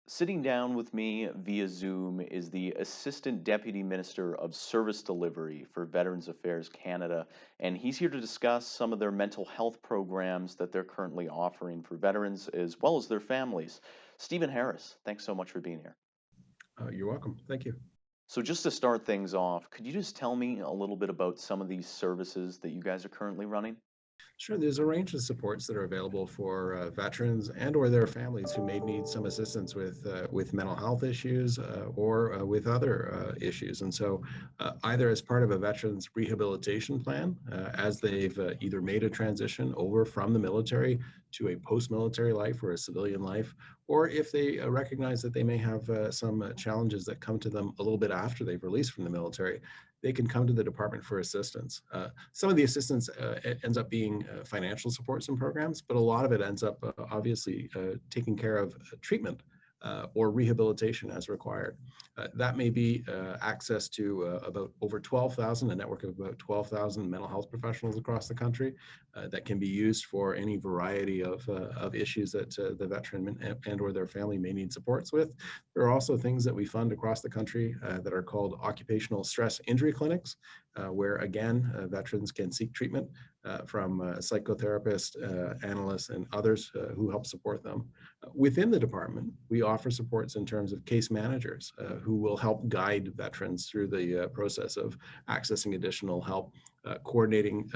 Sitting down with me via Zoom is the Assistant Deputy Minister of Service Delivery for Veterans Affairs Canada, and he's here to discuss some of their mental health programs that they're currently offering for veterans as well as their families. Stephen Harris, thanks so much for being here. You're welcome. Thank you. So, just to start things off, could you just tell me a little bit about some of these services that you guys are currently running? Sure, there's a range of supports that are available for veterans and/or their families who may need some assistance with mental health issues or with other issues. And so, either as part of a veteran's rehabilitation plan, as they've either made a transition over from the military to a post-military life or a civilian life, or if they recognize that they may have some challenges that come to them a little bit after they've released from the military, they can come to the department for assistance. Some of the assistance ends up being financial supports and programs, but a lot of it ends up obviously taking care of treatment or rehabilitation as required. That may be access to about over 12,000, a network of about 12,000 mental health professionals across the country that can be used for any variety of issues that the veteran and or their family may need supports with. There are also things that we fund across the country that are called occupational stress injury clinics, where again, veterans can seek treatment from psychotherapists, analysts, and others who help support them. Within the department, we offer supports in terms of case managers who will help guide veterans through the process of accessing additional help, coordinating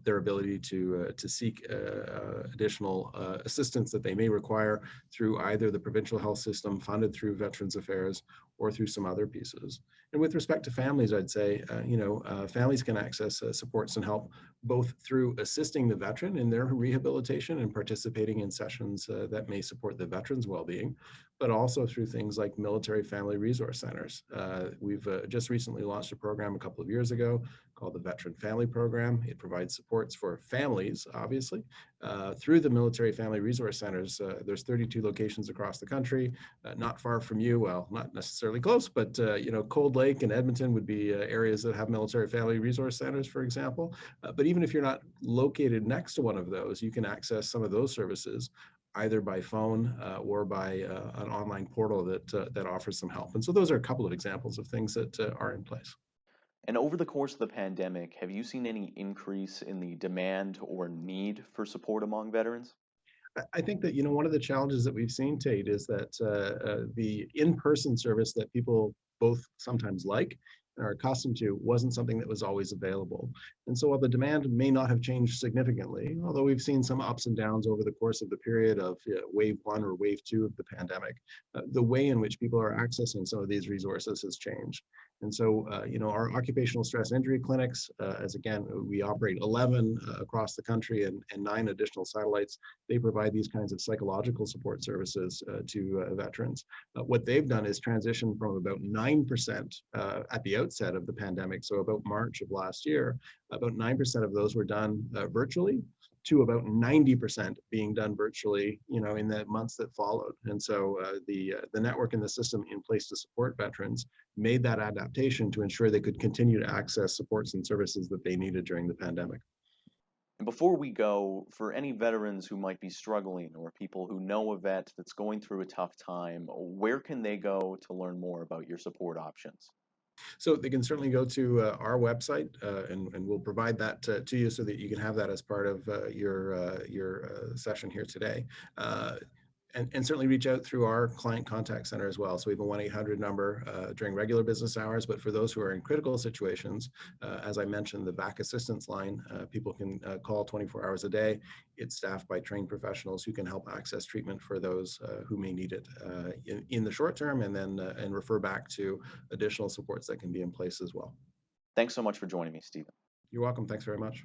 their ability to seek additional assistance that they may require through either the provincial health system funded through Veterans Affairs or through some other pieces. And with respect to families, I'd say, families can access supports and help both through assisting the veteran in their rehabilitation and participating in sessions that may support the veteran's well-being, but also through things like military family resource centers. We've just recently launched a program a couple of years ago called the Veteran Family Program. It provides supports for families, obviously, through the military family resource centers. There's 32 locations across the country, not far from you. Well, not necessarily close, but Cold Lake and Edmonton would be areas that have military family resource centers, for example. But even if you're not located next to one of those, you can access some of those services either by phone or by an online portal that offers some help. And so those are a couple of examples of things that are in place. And over the course of the pandemic, have you seen any increase in the demand or need for support among veterans? I think that one of the challenges that we've seen, Tate, is that the in-person service that people both sometimes like and are accustomed to wasn't something that was always available. And so while the demand may not have changed significantly, although we've seen some ups and downs over the course of the period of wave one or wave two of the pandemic, the way in which people are accessing some of these resources has changed. And so, our occupational stress injury clinics, as again, we operate 11 across the country and 9 additional satellites. They provide these kinds of psychological support services to veterans. What they've done is transition from about 9% at the outset of the pandemic, so about March of last year, about 9% of those were done virtually, to about 90% being done virtually, in the months that followed. And so the network and the system in place to support veterans made that adaptation to ensure they could continue to access supports and services that they needed during the pandemic. And before we go, for any veterans who might be struggling or people who know a vet that's going through a tough time, where can they go to learn more about your support options? So they can certainly go to our website, and we'll provide that to you so that you can have that as part of your session here today. And certainly reach out through our client contact center as well. So we have a 1-800 number during regular business hours, but for those who are in critical situations, as I mentioned, the VAC assistance line, people can call 24 hours a day. It's staffed by trained professionals who can help access treatment for those who may need it in the short term, and then and refer back to additional supports that can be in place as well. Thanks so much for joining me, Stephen. You're welcome. Thanks very much.